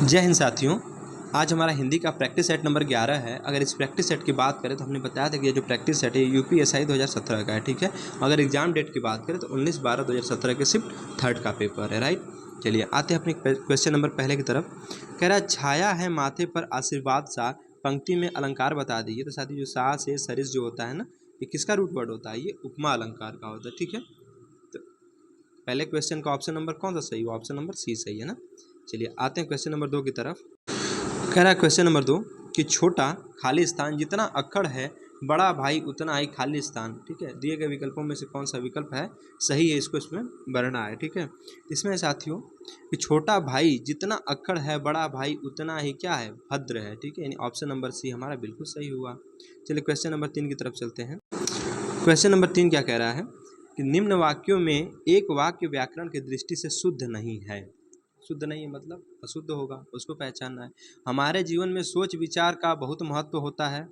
जय हिंद साथियों। आज हमारा हिंदी का प्रैक्टिस सेट नंबर 11 है। अगर इस प्रैक्टिस सेट की बात करें तो हमने बताया था कि ये जो प्रैक्टिस सेट है यूपीएसआई 2017 का है, ठीक है। अगर एग्जाम डेट की बात करें तो 19/12/2017 के शिफ्ट थर्ड का पेपर है, राइट। चलिए आते हैं अपने क्वेश्चन नंबर पहले की तरफ। कह रहा है छाया है माथे पर आशीर्वाद सा, पंक्ति में अलंकार बता दीजिए। तो साथी जो सा से सरिस जो होता है ना, ये किसका रूट वर्ड होता है? ये उपमा अलंकार का होता है, ठीक है। तो पहले क्वेश्चन का ऑप्शन नंबर कौन सा सही हुआ? ऑप्शन नंबर सी सही है ना। चलिए आते हैं क्वेश्चन नंबर 2 की तरफ। कह रहा है क्वेश्चन नंबर 2 कि छोटा खाली स्थान जितना अक्खड़ है बड़ा भाई उतना ही खाली स्थान, ठीक है। दिए गए विकल्पों में से कौन सा विकल्प है सही है, इसको इसमें भरना है, ठीक है। इसमें साथियों कि छोटा भाई जितना अक्खड़ है बड़ा भाई उतना ही क्या है? भद्र है, ठीक है। यानी ऑप्शन नंबर सी हमारा बिल्कुल सही हुआ। चलिए क्वेश्चन नंबर 3 की तरफ चलते हैं। क्वेश्चन नंबर 3 क्या कह रहा है कि निम्न वाक्यों में एक वाक्य व्याकरण की दृष्टि से शुद्ध नहीं है। शुद्ध नहीं है मतलब अशुद्ध होगा, उसको पहचानना है। हमारे जीवन में सोच विचार का बहुत महत्व होता है।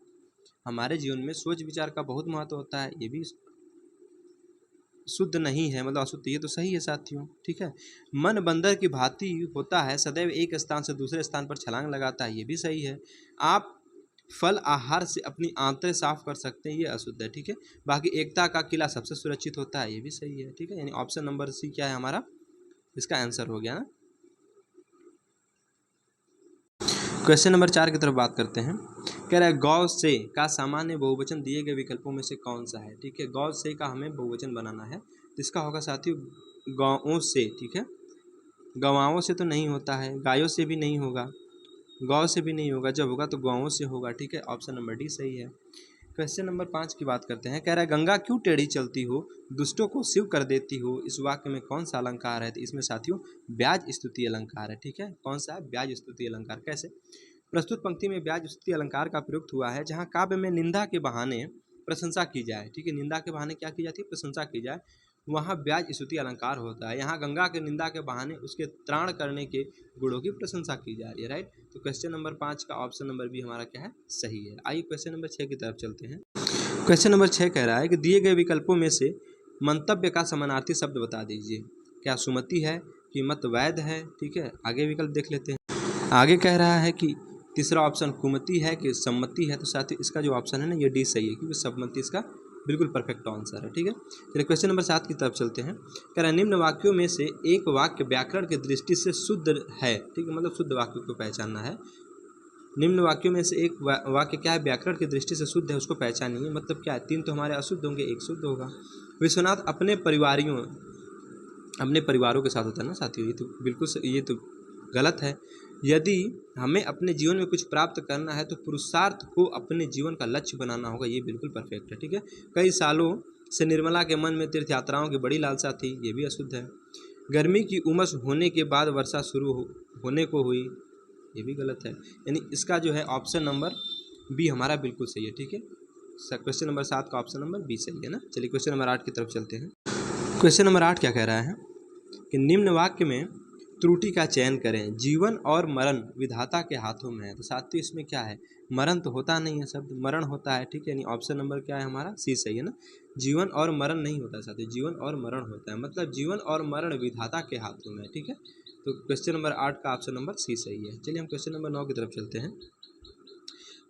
हमारे जीवन में सोच विचार का बहुत महत्व होता है, ये भी शुद्ध नहीं है मतलब अशुद्ध, ये तो सही है साथियों, ठीक है। मन बंदर की भांति होता है, सदैव एक स्थान से दूसरे स्थान पर छलांग लगाता है, ये भी सही है। आप फल आहार से अपनी आंतें साफ कर सकते हैं, ये अशुद्ध है, ठीक है। बाकी एकता का किला सबसे सुरक्षित होता है, ये भी सही है, ठीक है। यानी ऑप्शन नंबर सी क्या है हमारा, इसका आंसर हो गया ना। क्वेश्चन नंबर 4 की तरफ बात करते हैं। कह रहा है गौ से का सामान्य बहुवचन दिए गए विकल्पों में से कौन सा है, ठीक है। गौ से का हमें बहुवचन बनाना है, तो इसका होगा साथियों गौओं से, ठीक है। गवाओं से तो नहीं होता है, गायों से भी नहीं होगा, गौ से भी नहीं होगा, जब होगा तो गौओं से होगा, ठीक है। ऑप्शन नंबर डी सही है। क्वेश्चन नंबर 5 की बात करते हैं। कह रहा है गंगा क्यों टेढ़ी चलती हो, दुष्टों को शिव कर देती हो, इस वाक्य में कौन सा अलंकार है? तो इसमें साथियों ब्याज स्तुति अलंकार है, ठीक है। कौन सा है? ब्याज स्तुति अलंकार। कैसे? प्रस्तुत पंक्ति में ब्याज स्तुति अलंकार का प्रयुक्त हुआ है जहाँ काव्य में निंदा के बहाने प्रशंसा की जाए, ठीक है। निंदा के बहाने क्या की जाती है? प्रशंसा की जाए, वहाँ ब्याज स्तुति अलंकार होता है। यहाँ गंगा के निंदा के बहाने उसके त्राण करने के गुणों की प्रशंसा की जा रही है, राइट। तो क्वेश्चन नंबर 5 का ऑप्शन नंबर बी हमारा क्या है? सही है। आइए क्वेश्चन नंबर 6 की तरफ चलते हैं। क्वेश्चन नंबर 6 कह रहा है कि दिए गए विकल्पों में से मंतव्य का समानार्थी शब्द बता दीजिए। क्या सुमति है कि मत वैध है, ठीक है। आगे विकल्प देख लेते हैं। आगे कह रहा है कि तीसरा ऑप्शन कुमति है कि सम्मति है। तो साथ ही इसका जो ऑप्शन है ना, ये डी सही है, क्योंकि सम्मति इसका बिल्कुल परफेक्ट आंसर है, ठीक है। चलिए क्वेश्चन नंबर 7 की तरफ चलते हैं। कह रहा है निम्न वाक्यों में से एक वाक्य व्याकरण की दृष्टि से शुद्ध है, ठीक है, मतलब शुद्ध वाक्य को पहचानना है। निम्न वाक्यों में से एक वाक्य क्या है? व्याकरण की दृष्टि से शुद्ध है, उसको पहचानिए। मतलब क्या है? 3 तो हमारे अशुद्ध होंगे, 1 शुद्ध होगा। विश्वनाथ अपने परिवारों के साथ होता है ना साथियों, ये तो बिल्कुल ये तो गलत है। यदि हमें अपने जीवन में कुछ प्राप्त करना है तो पुरुषार्थ को अपने जीवन का लक्ष्य बनाना होगा, ये बिल्कुल परफेक्ट है, ठीक है। कई सालों से निर्मला के मन में तीर्थ यात्राओं की बड़ी लालसा थी, ये भी अशुद्ध है। गर्मी की उमस होने के बाद वर्षा शुरू होने को हुई, ये भी गलत है। यानी इसका जो है ऑप्शन नंबर बी हमारा बिल्कुल सही है, ठीक है। क्वेश्चन नंबर 7 का ऑप्शन नंबर बी सही है ना। चलिए क्वेश्चन नंबर 8 की तरफ चलते हैं। क्वेश्चन नंबर 8 क्या कह रहा है कि निम्न वाक्य में त्रुटि का चयन करें। जीवन और मरण विधाता के हाथों में है। तो साथियों इसमें क्या है? मरण तो होता नहीं है, शब्द मरण होता है, ठीक है। यानी ऑप्शन नंबर क्या है हमारा? सी सही है ना। जीवन और मरण नहीं होता है साथियों, जीवन और मरण होता है, मतलब जीवन और मरण विधाता के हाथों में है, ठीक है। तो क्वेश्चन नंबर 8 का ऑप्शन नंबर सी सही है। चलिए हम क्वेश्चन नंबर 9 की तरफ चलते हैं।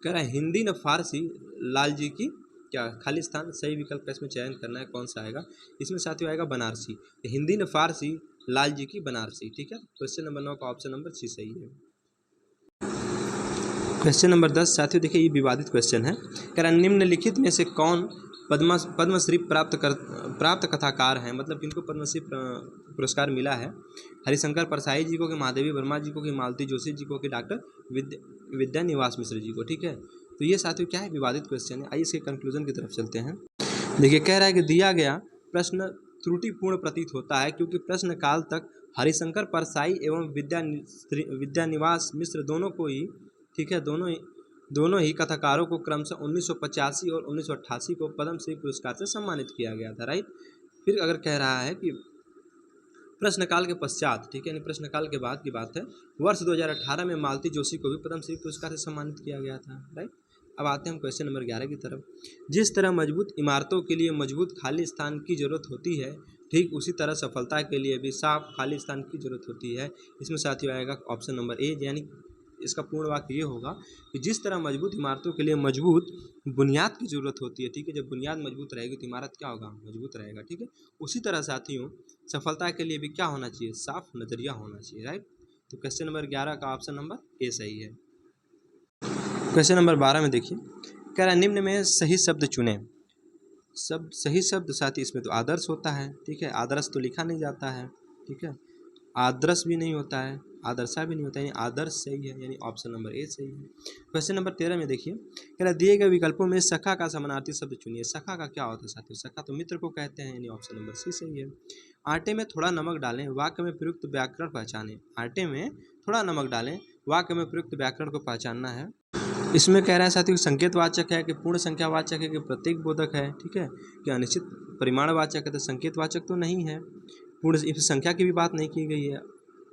कह रहा है हिंदी न फारसी लाल जी की क्या खाली स्थान सही विकल्प का इसमें चयन करना है, कौन सा आएगा? इसमें साथियों आएगा बनारसी। हिंदी न फारसी लाल जी की बनारसी, ठीक है। क्वेश्चन नंबर 9 का ऑप्शन नंबर सी सही है। क्वेश्चन नंबर 10 साथियों देखिए, ये विवादित क्वेश्चन है। कह रहा निम्नलिखित में से कौन पद्मश्री प्राप्त कथाकार हैं, मतलब किनको पद्मश्री पुरस्कार मिला है? हरिशंकर परसाई जी को, कि महादेवी वर्मा जी को, कि मालती जोशी जी को, कि डॉक्टर विद्या निवास मिश्र जी को, ठीक है। तो ये साथियों क्या है? विवादित क्वेश्चन है। आइए इसके कंक्लूजन की तरफ चलते हैं। देखिए कह रहा है कि दिया गया प्रश्न त्रुटिपूर्ण प्रतीत होता है क्योंकि प्रश्न काल तक हरिशंकर परसाई एवं विद्या निवास मिश्र दोनों को ही, ठीक है, दोनों ही कथाकारों को क्रमशः 1985 और 1988 को पद्मश्री पुरस्कार से सम्मानित किया गया था, राइट। फिर अगर कह रहा है कि प्रश्नकाल के पश्चात, ठीक है, यानी प्रश्नकाल के बाद की बात है, वर्ष 2018 में मालती जोशी को भी पद्मश्री पुरस्कार से सम्मानित किया गया था, राइट। अब आते हैं हम क्वेश्चन नंबर 11 की तरफ। जिस तरह मजबूत इमारतों के लिए मजबूत खाली स्थान की जरूरत होती है, ठीक उसी तरह सफलता के लिए भी साफ खाली स्थान की जरूरत होती है। इसमें साथियों आएगा ऑप्शन नंबर ए, यानी इसका पूर्ण वाक्य ये होगा कि जिस तरह मजबूत इमारतों के लिए मजबूत बुनियाद की जरूरत होती है, ठीक है, जब बुनियाद मजबूत रहेगी तो इमारत क्या होगा, मजबूत रहेगा, ठीक है। उसी तरह साथियों सफलता के लिए भी क्या होना चाहिए, साफ नजरिया होना चाहिए, राइट। तो क्वेश्चन नंबर 11 का ऑप्शन नंबर ए सही है। क्वेश्चन नंबर 12 में देखिए, कह रहा है निम्न में सही शब्द चुने। सब सही शब्द साथी इसमें तो आदर्श होता है, ठीक है, आदर्श तो लिखा नहीं जाता है, ठीक है, आदर्श भी नहीं होता है, आदर्शा भी नहीं होता है, यानी आदर्श सही है, यानी ऑप्शन नंबर ए सही है। क्वेश्चन नंबर 13 में देखिए, कह रहा दिए गए विकल्पों में सखा का समानार्थी शब्द चुनिए। सखा का क्या होता है साथियों, सखा तो मित्र को कहते हैं, यानी ऑप्शन नंबर सी सही है। आटे में थोड़ा नमक डालें, वाक्य में प्रयुक्त व्याकरण पहचानें। आटे में थोड़ा नमक डालें, वाक्य में प्रयुक्त व्याकरण को पहचानना है। इसमें कह रहा है साथियों संकेतवाचक है कि पूर्ण संख्यावाचक है कि प्रतीक बोधक है, ठीक है, कि अनिश्चित परिमाणवाचक है। तो संकेतवाचक तो नहीं है, पूर्ण संख्या की भी बात नहीं की गई है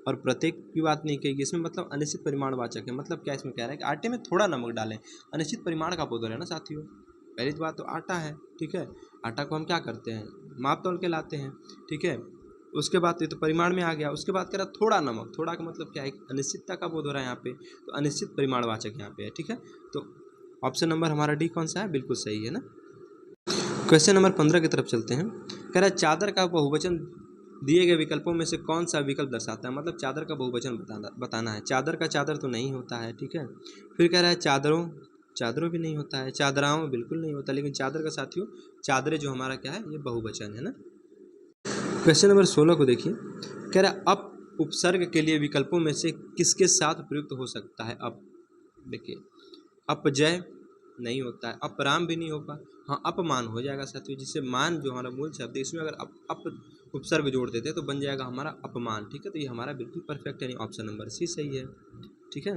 और प्रत्येक की बात नहीं की गई। इसमें मतलब अनिश्चित परिमाणवाचक है। मतलब क्या इसमें कह रहा है कि आटे में थोड़ा नमक डालें, अनिश्चित परिमाण का बोध है ना साथियों। पहली बात तो आटा है, ठीक है, आटा को हम क्या करते हैं, माप तौल के लाते हैं, ठीक है। उसके बाद तो परिमाण में आ गया। उसके बाद कह रहा थोड़ा नमक, थोड़ा का मतलब क्या है, अनिश्चितता का बोध हो रहा है यहाँ पे, तो अनिश्चित परिमाणवाचक यहाँ पे है, ठीक है। तो ऑप्शन नंबर हमारा डी कौन सा है, बिल्कुल सही है ना। क्वेश्चन नंबर 15 की तरफ चलते हैं। कह रहा है चादर का बहुवचन दिए गए विकल्पों में से कौन सा विकल्प दर्शाता है। मतलब चादर का बहुवचन बताना है। चादर का चादर तो नहीं होता है, ठीक है। फिर कह रहा है चादरों, चादरों भी नहीं होता है। चादराओं बिल्कुल नहीं होता, लेकिन चादर का साथियों चादरें जो हमारा क्या है, ये बहुवचन है ना। क्वेश्चन नंबर 16 को देखिए, कह रहा है अप उपसर्ग के लिए विकल्पों में से किसके साथ प्रयुक्त हो सकता है। अप देखिए, अपजय नहीं होता है, अपराम भी नहीं होगा, हाँ अपमान हो जाएगा साथियों। जिससे मान जो हमारा मूल शब्द है, इसमें अगर अप उपसर्ग जोड़ देते तो बन जाएगा हमारा अपमान, ठीक है। तो ये हमारा बिल्कुल परफेक्ट है, ऑप्शन नंबर सी सही है, ठीक है।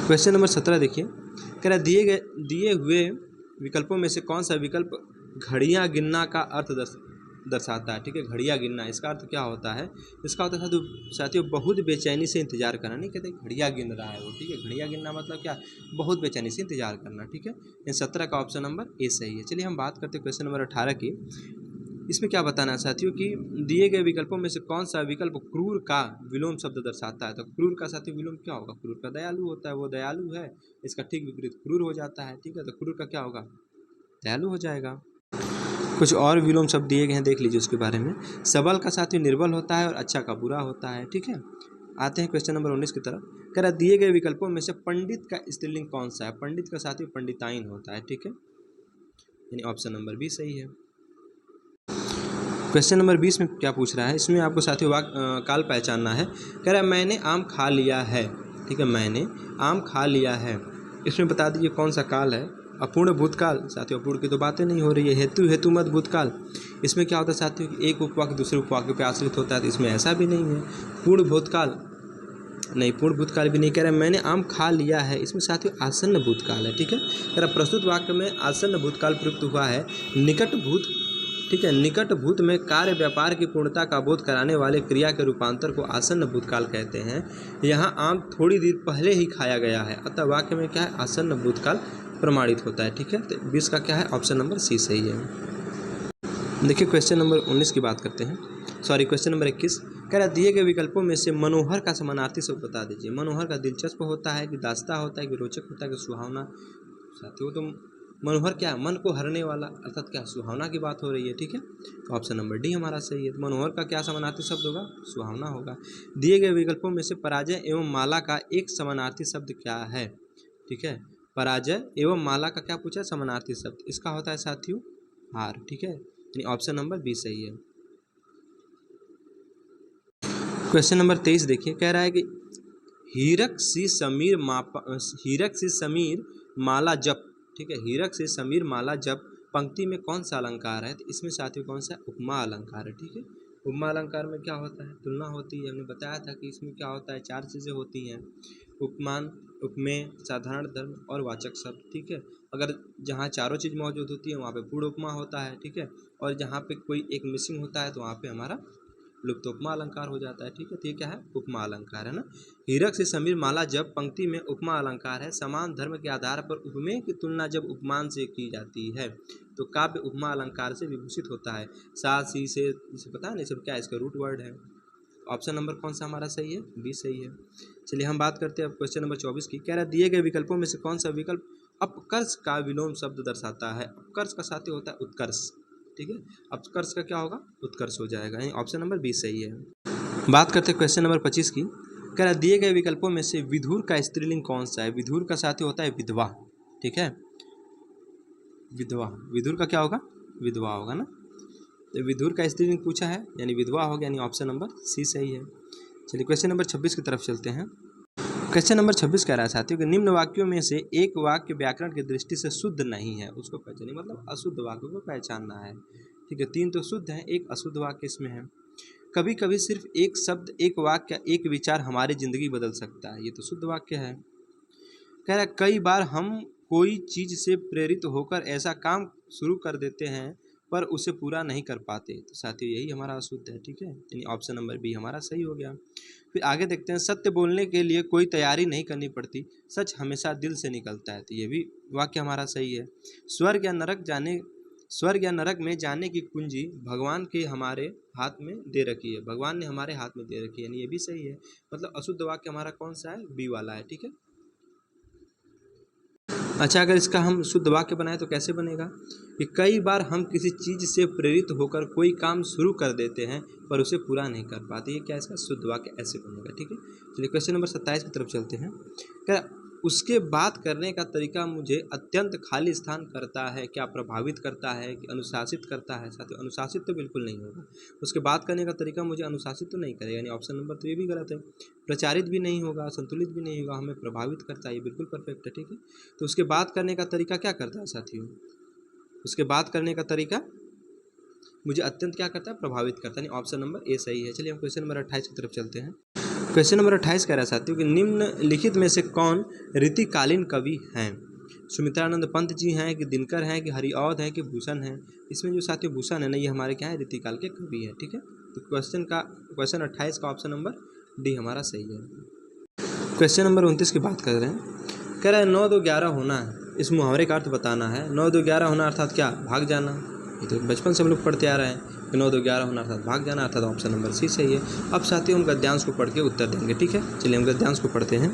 क्वेश्चन नंबर 17 देखिए, कह रहा है दिए हुए विकल्पों में से कौन सा विकल्प घड़ियां गिनना का अर्थ दर्शाता है, ठीक है। घड़ियां गिनना, इसका अर्थ क्या होता है, इसका होता है साथियों बहुत बेचैनी से इंतजार करना। नहीं कहते घड़ियां गिन रहा है वो, ठीक है, घड़ियां गिनना मतलब क्या, बहुत बेचैनी से इंतजार करना, ठीक है। इन 17 का ऑप्शन नंबर ए सही है। चलिए हम बात करते हैं क्वेश्चन नंबर 18 की। इसमें क्या बताना है साथियों कि दिए गए विकल्पों में से कौन सा विकल्प क्रूर का विलोम शब्द दर्शाता है। तो क्रूर का साथियों विलोम क्या होगा, क्रूर का दयालु होता है, वो दयालु है, इसका ठीक विपरीत क्रूर हो जाता है, ठीक है। तो क्रूर का क्या होगा, दयालु हो जाएगा। कुछ और विलोम शब्द दिए गए हैं, देख लीजिए उसके बारे में। सबल का साथियों निर्बल होता है और अच्छा का बुरा होता है, ठीक है। आते हैं क्वेश्चन नंबर 19 की तरफ। कह रहा दिए गए विकल्पों में से पंडित का स्त्रीलिंग कौन सा है। पंडित का साथियों पंडिताइन होता है, ठीक है, यानी ऑप्शन नंबर बी सही है। क्वेश्चन नंबर 20 में क्या पूछ रहा है, इसमें आपको साथियों काल पहचानना है। कह रहा है मैंने आम खा लिया है, ठीक है, मैंने आम खा लिया है। इसमें बता दीजिए कौन सा काल है। अपूर्ण भूतकाल, साथियों अपूर्ण की तो बातें नहीं हो रही है। हेतु मत भूतकाल, इसमें क्या होता है साथियों कि एक उपवाक्य दूसरे उपवाक्य पे आश्रित होता है, तो इसमें ऐसा भी नहीं है। पूर्ण भूतकाल नहीं, पूर्ण भूतकाल भी नहीं। कह रहा है मैंने आम खा लिया है, इसमें साथियों आसन्न भूतकाल है, ठीक है। कह रहा प्रस्तुत वाक्य में आसन्न भूतकाल प्रयुक्त हुआ है। निकट भूत, ठीक है, निकट भूत में कार्य व्यापार की पूर्णता का बोध कराने वाले क्रिया के रूपांतर को आसन्न भूतकाल कहते हैं। यहाँ आम थोड़ी देर पहले ही खाया गया है, अतः वाक्य में क्या है, आसन्न भूतकाल प्रमाणित होता है, ठीक है। तो 20 का क्या है, ऑप्शन नंबर सी सही है। देखिए क्वेश्चन नंबर 19 की बात करते हैं, सॉरी क्वेश्चन नंबर 21। कह रहा दिए गए विकल्पों में से मनोहर का समानार्थी शब्द बता दीजिए। मनोहर का दिलचस्प होता है कि दास्ता होता है कि रोचक होता है कि सुहावना। साथियों तो मनोहर क्या है, मन को हरने वाला, अर्थात क्या सुहावना की बात हो रही है, ठीक है। तो ऑप्शन नंबर डी हमारा सही है। तो मनोहर का क्या समानार्थी शब्द होगा, सुहावना होगा। दिए गए विकल्पों में से पराजय एवं माला का एक समानार्थी शब्द क्या है, ठीक है। पराजय एवं माला का क्या पूछा, समानार्थी शब्द, इसका होता है साथियों हार, ठीक है, यानी ऑप्शन नंबर बी सही है। क्वेश्चन नंबर 23 देखिए, कह रहा है कि हीरक सी समीर माला जप, ठीक है, हीरक से समीर माला जप पंक्ति में कौन सा अलंकार है। तो इसमें साथियों कौन सा, उपमा अलंकार है, ठीक है। उपमा अलंकार में क्या होता है, तुलना होती है। हमने बताया था कि इसमें क्या होता है, 4 चीज़ें होती हैं, उपमान, उपमेय, साधारण धर्म और वाचक शब्द, ठीक है। अगर जहाँ चारों चीज़ मौजूद होती है वहाँ पे पूर्ण उपमा होता है, ठीक है, और जहाँ पे कोई एक मिसिंग होता है तो वहाँ पे हमारा लुप्त उपमा अलंकार हो जाता है। ठीक है, तो ये क्या है, उपमा अलंकार है ना। हीरक से समीर माला जब पंक्ति में उपमा अलंकार है। समान धर्म के आधार पर उपमेय की तुलना जब उपमान से की जाती है तो काव्य उपमा अलंकार से विभूषित होता है। सा सी से इसे पता है नहीं सब क्या है, इसका रूट वर्ड है। ऑप्शन नंबर कौन सा हमारा सही है, बी सही है। चलिए हम बात करते हैं अब क्वेश्चन नंबर 24 की। कह रहा है दिए गए विकल्पों में से कौन सा विकल्प अपकर्ष का विलोम शब्द दर्शाता है। अपकर्ष का साथी होता है उत्कर्ष। ठीक है, अपकर्ष का क्या होगा, उत्कर्ष हो जाएगा, यानी ऑप्शन नंबर बी सही है। बात करते हैं क्वेश्चन नंबर 25 की। कह रहा है दिए गए विकल्पों में से विधुर का स्त्रीलिंग कौन सा है। विधुर का साथी होता है विधवा। ठीक है, विधवा, विधुर का क्या होगा, विधवा होगा ना। तो विधुर का स्त्रीलिंग पूछा है यानी विधवा हो गया, यानी ऑप्शन नंबर सी सही है। चलिए क्वेश्चन नंबर 26 की तरफ चलते हैं। क्वेश्चन नंबर 26 कह रहा है साथियों कि निम्न वाक्यों में से एक वाक्य व्याकरण की दृष्टि से शुद्ध नहीं है, उसको पहचानिए, मतलब अशुद्ध वाक्यों को पहचानना है। ठीक है, 3 तो शुद्ध है, एक अशुद्ध वाक्य इसमें है। कभी कभी सिर्फ एक शब्द, एक वाक्य, एक विचार हमारी जिंदगी बदल सकता है, ये तो शुद्ध वाक्य है। कह रहा है कई बार हम कोई चीज से प्रेरित होकर ऐसा काम शुरू कर देते हैं पर उसे पूरा नहीं कर पाते, तो साथियों यही हमारा अशुद्ध है। ठीक है, यानी ऑप्शन नंबर बी हमारा सही हो गया। फिर आगे देखते हैं, सत्य बोलने के लिए कोई तैयारी नहीं करनी पड़ती, सच हमेशा दिल से निकलता है, तो ये भी वाक्य हमारा सही है। स्वर्ग या नरक में जाने की कुंजी भगवान के हमारे हाथ में दे रखी है, भगवान ने हमारे हाथ में दे रखी है, यानी ये भी सही है। मतलब अशुद्ध वाक्य हमारा कौन सा है, बी वाला है। ठीक है, अच्छा अगर इसका हम शुद्ध वाक्य बनाए तो कैसे बनेगा कि कई बार हम किसी चीज़ से प्रेरित होकर कोई काम शुरू कर देते हैं पर उसे पूरा नहीं कर पाते, ये क्या इसका शुद्ध वाक्य ऐसे बनेगा। ठीक है, चलिए क्वेश्चन नंबर 27 की तरफ चलते हैं। क्या उसके बात करने का तरीका मुझे अत्यंत खाली स्थान करता है, क्या प्रभावित करता है कि अनुशासित करता है। साथियों अनुशासित तो बिल्कुल नहीं होगा, उसके बात करने का तरीका मुझे अनुशासित तो नहीं करेगा, यानी ऑप्शन नंबर तो ये भी गलत है। प्रचारित भी नहीं होगा, संतुलित भी नहीं होगा, हमें प्रभावित करता है, ये बिल्कुल परफेक्ट है। ठीक है, तो उसके बात करने का तरीका क्या करता है साथियों, उसके बात करने का तरीका मुझे अत्यंत क्या करता है, प्रभावित करता है, ऑप्शन नंबर ए सही है। चलिए हम क्वेश्चन नंबर 28 की तरफ चलते हैं। क्वेश्चन नंबर 28 कह रहा है साथियों कि निम्नलिखित में से कौन रीतिकालीन कवि हैं। सुमित्रानंद पंत जी हैं कि दिनकर हैं कि हरिऔध हैं कि भूषण हैं। इसमें जो साथियों भूषण है ना, ये हमारे क्या है, रीतिकाल के कवि हैं। ठीक है, तो क्वेश्चन 28 का ऑप्शन नंबर डी हमारा सही है। क्वेश्चन नंबर 29 की बात कर रहे हैं। कह रहा है 9 2 11 होना है, इस मुहावरे का अर्थ बताना है। 9 2 11 होना अर्थात क्या, भाग जाना। ये तो बचपन से हम लोग पढ़ते आ रहे हैं कि 9 2 11 होना अर्थात भाग जाना, अर्थात ऑप्शन नंबर सी सही है। अब साथियों हम गद्यांश को पढ़ के उत्तर देंगे। ठीक है, चलिए हम गद्यांश को पढ़ते हैं।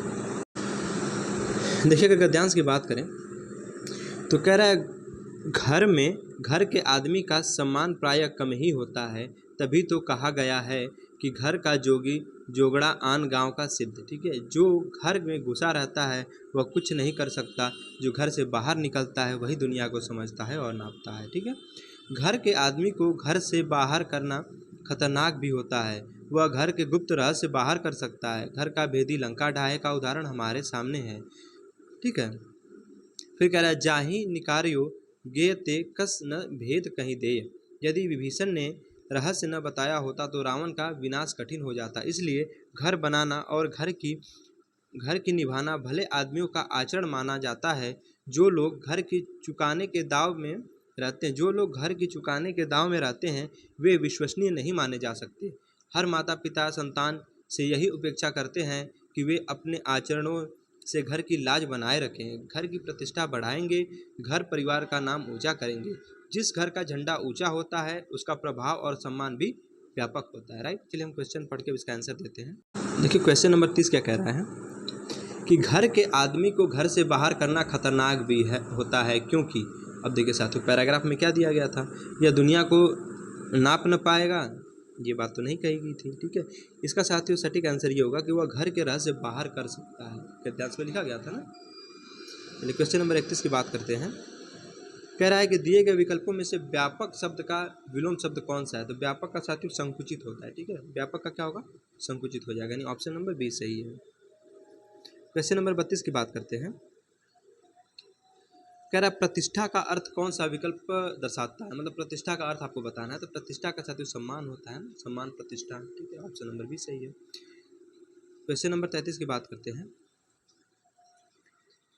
देखिएगा गद्यांश की बात करें तो कह रहा है घर के आदमी का सम्मान प्रायः कम ही होता है, तभी तो कहा गया है कि घर का जोगी जोगड़ा आन गांव का सिद्ध। ठीक है, जो घर में घुसा रहता है वह कुछ नहीं कर सकता, जो घर से बाहर निकलता है वही दुनिया को समझता है और नापता है। ठीक है, घर के आदमी को घर से बाहर करना खतरनाक भी होता है, वह घर के गुप्त रहस्य बाहर कर सकता है। घर का भेदी लंका ढाए का उदाहरण हमारे सामने है। ठीक है, फिर कह रहा है जाहि निकार्यो गे ते कस न भेद कहीं दे। यदि विभीषण ने रहस्य न बताया होता तो रावण का विनाश कठिन हो जाता। इसलिए घर बनाना और घर की निभाना भले आदमियों का आचरण माना जाता है। जो लोग घर की चुकाने के दाव में रहते हैं वे विश्वसनीय नहीं माने जा सकते। हर माता पिता संतान से यही अपेक्षा करते हैं कि वे अपने आचरणों से घर की लाज बनाए रखें, घर की प्रतिष्ठा बढ़ाएंगे, घर परिवार का नाम ऊंचा करेंगे। जिस घर का झंडा ऊंचा होता है उसका प्रभाव और सम्मान भी व्यापक होता है। राइट, चलिए हम क्वेश्चन पढ़ के इसका आंसर देते हैं। देखिए क्वेश्चन नंबर 30 क्या कह रहा है कि घर के आदमी को घर से बाहर करना खतरनाक भी होता है, क्योंकि अब देखिए साथियों पैराग्राफ में क्या दिया गया था, यह दुनिया को नाप न पाएगा, ये बात तो नहीं कही गई थी। ठीक है, इसका साथियों सटीक आंसर ये होगा कि वह घर के रहस्य बाहर कर सकता है, गद्यांश में लिखा गया था ना। चलिए क्वेश्चन नंबर 31 की बात करते हैं। कह रहा है कि दिए गए विकल्पों में से व्यापक शब्द का विलोम शब्द कौन सा है, तो व्यापक का साथियों संकुचित होता है। ठीक है, व्यापक का क्या होगा, संकुचित हो जाएगा, यानी ऑप्शन नंबर बी सही है। क्वेश्चन नंबर 32 की बात करते हैं। कह रहा है प्रतिष्ठा का अर्थ कौन सा विकल्प दर्शाता है, मतलब प्रतिष्ठा का अर्थ आपको बताना है। तो प्रतिष्ठा का साथियों सम्मान होता है, सम्मान प्रतिष्ठा। ठीक है, ऑप्शन नंबर भी सही है। क्वेश्चन नंबर 33 की बात करते हैं।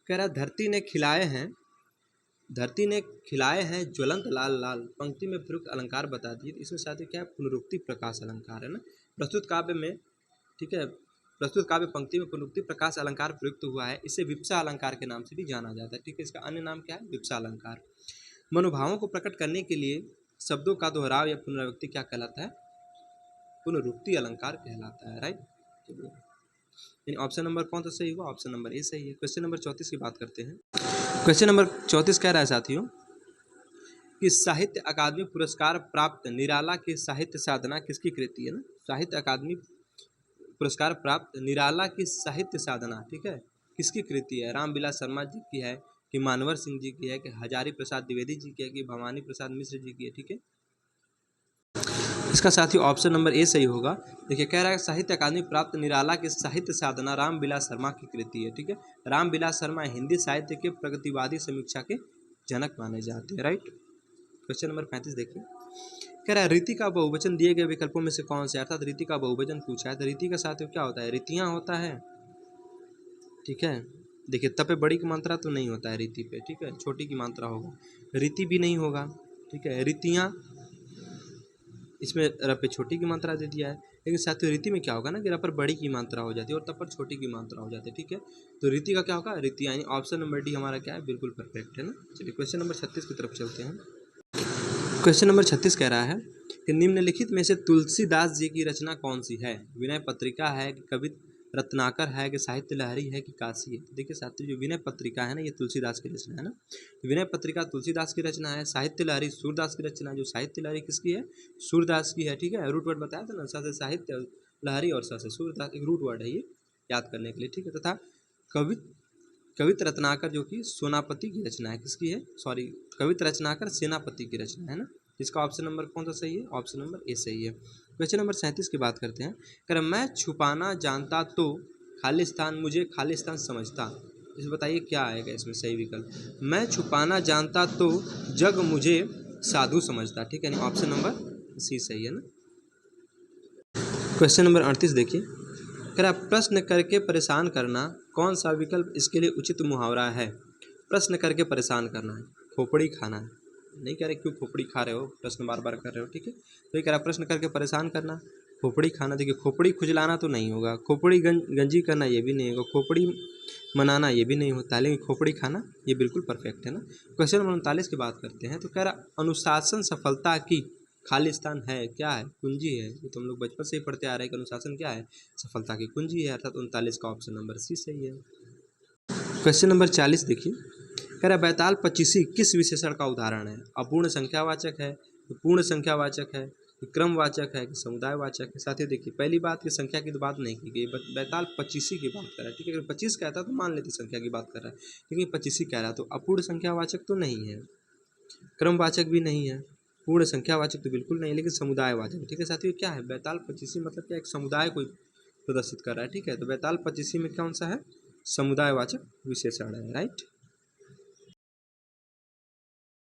कह रहा है धरती ने खिलाए हैं धरती ने खिलाए हैं ज्वलंत लाल लाल, पंक्ति में प्रयुक्त अलंकार बता दिए। इसमें साथ ही क्या है, पुनरुक्ति प्रकाश अलंकार है ना। प्रस्तुत काव्य में, ठीक है, प्रस्तुत काव्य पंक्ति में पुनरुक्ति प्रकाश अलंकार प्रयुक्त हुआ है, इसे विप्सा अलंकार के नाम से भी जाना जाता है। ठीक है, इसका अन्य नाम क्या है, विप्सा अलंकार। मनोभावों को प्रकट करने के लिए शब्दों का दोहराव या पुनरावृत्ति क्या कहलाता है, पुनरुक्ति अलंकार कहलाता है। राइट, यानी ऑप्शन नंबर कौन सा सही हुआ, ऑप्शन नंबर ए सही है। क्वेश्चन नंबर 34 की बात करते हैं। क्वेश्चन नंबर 34 कह रहा है साथियों कि साहित्य अकादमी पुरस्कार प्राप्त निराला की साहित्य साधना किसकी कृति है ना। साहित्य अकादमी पुरस्कार प्राप्त निराला की साहित्य साधना, ठीक है, किसकी कृति है, रामविलास शर्मा जी की है कि मानवर सिंह जी की है कि हजारी प्रसाद द्विवेदी जी की है कि भवानी प्रसाद मिश्र जी की है। ठीक है, इसका साथ ही ऑप्शन नंबर ए सही होगा। देखिए कह रहा है साहित्य अकादमी प्राप्त निराला की साहित्य साधना रामविलास शर्मा की कृति है। ठीक है, रामविलास शर्मा हिंदी साहित्य के प्रगतिवादी समीक्षा के जनक माने जाते हैं। राइट, क्वेश्चन नंबर 35 देखिए, कह रहा है रीति का बहुवचन दिए गए विकल्पों में से कौन से, अर्थात रीति का बहुवचन पूछा है तो रीति का साथ क्या होता है, रीतियाँ होता है। ठीक है, देखिए तपे बड़ी की मात्रा तो नहीं होता है रीति पे, ठीक है, छोटी की मात्रा होगा, रीति भी नहीं होगा। ठीक है, रीतियाँ, इसमें र पे छोटी की मात्रा दे दिया है, लेकिन साथ ही रीति में क्या होगा ना कि र पर बड़ी की मात्रा हो जाती है और तब पर छोटी की मात्रा हो जाती है। ठीक है, तो रीति का क्या होगा, रीति, यानी ऑप्शन नंबर डी हमारा क्या है, बिल्कुल परफेक्ट है ना। चलिए क्वेश्चन नंबर 36 की तरफ चलते हैं। क्वेश्चन नंबर 36 कह रहा है कि निम्नलिखित में से तुलसीदास जी की रचना कौन सी है, विनय पत्रिका है कि कवि रत्नाकर है कि साहित्य लहरी है कि काशी है। तो देखिए साथियों जो विनय पत्रिका है ना, ये तुलसीदास की रचना है ना। विनय पत्रिका तुलसीदास की रचना है, साहित्य लहरी सूरदास की रचना है। जो साहित्य लहरी किसकी है, सूरदास की है। ठीक है, रूट वर्ड बताया था ना, स से साहित्य लहरी और स से सूरदास, एक रूट वर्ड है ये याद करने के लिए। ठीक है, तथा कवित रत्नाकर जो कि सोनापति की रचना है, किसकी है, सॉरी, कवित रचनाकर सेनापति की रचना है ना। इसका ऑप्शन नंबर कौन सा सही है, ऑप्शन नंबर ए सही है। क्वेश्चन नंबर 37 की बात करते हैं। कर मैं छुपाना जानता तो खालिस्तान मुझे खालिस्तान समझता, इस बताइए क्या आएगा इसमें सही विकल्प। मैं छुपाना जानता तो जग मुझे साधु समझता। ठीक है, यानी ऑप्शन नंबर सी सही है ना। क्वेश्चन नंबर 38 देखिए, कह रहा प्रश्न करके परेशान करना कौन सा विकल्प इसके लिए उचित मुहावरा है। प्रश्न करके परेशान करना है, खोपड़ी खाना है, नहीं कह रहे क्यों खोपड़ी खा रहे हो, प्रश्न बार बार कर रहे हो। ठीक है, तो ये कह रहा प्रश्न करके परेशान करना, खोपड़ी खाना। देखिए खोपड़ी खुजलाना तो नहीं होगा, खोपड़ी गंजी करना ये भी नहीं होगा, खोपड़ी मनाना ये भी नहीं होता है, लेकिन खोपड़ी खाना ये बिल्कुल परफेक्ट है ना। क्वेश्चन नंबर 39 की बात करते हैं। तो कह रहा अनुशासन सफलता की खालिस्तान है, क्या है, कुंजी है। ये तो हम लोग बचपन से ही पढ़ते आ रहे हैं कि अनुशासन क्या है, सफलता की कुंजी है, अर्थात 39 का ऑप्शन नंबर सी सही है। क्वेश्चन नंबर 40 देखिए, कह रहा बैताल पचीसी किस विशेषण का उदाहरण है। अपूर्ण संख्यावाचक है, पूर्ण संख्यावाचक है, क्रमवाचक है कि समुदायवाचक है। साथियों देखिए पहली बात की संख्या की तो बात नहीं की गई, बैताल पचीसी की बात कर रहा है। ठीक है, अगर 25 कहता है तो मान लेते संख्या की बात कर रहा है, लेकिन 25 कह रहा है तो अपूर्ण संख्यावाचक तो नहीं है, क्रमवाचक भी नहीं है, पूर्ण संख्यावाचक तो बिल्कुल नहीं, लेकिन समुदायवाचक। ठीक है साथियों, क्या है बैताल पचीसी मतलब क्या, एक समुदाय को प्रदर्शित कर रहा है। ठीक है, तो बैताल पचीसी में कौन सा है, समुदायवाचक विशेषण है। राइट।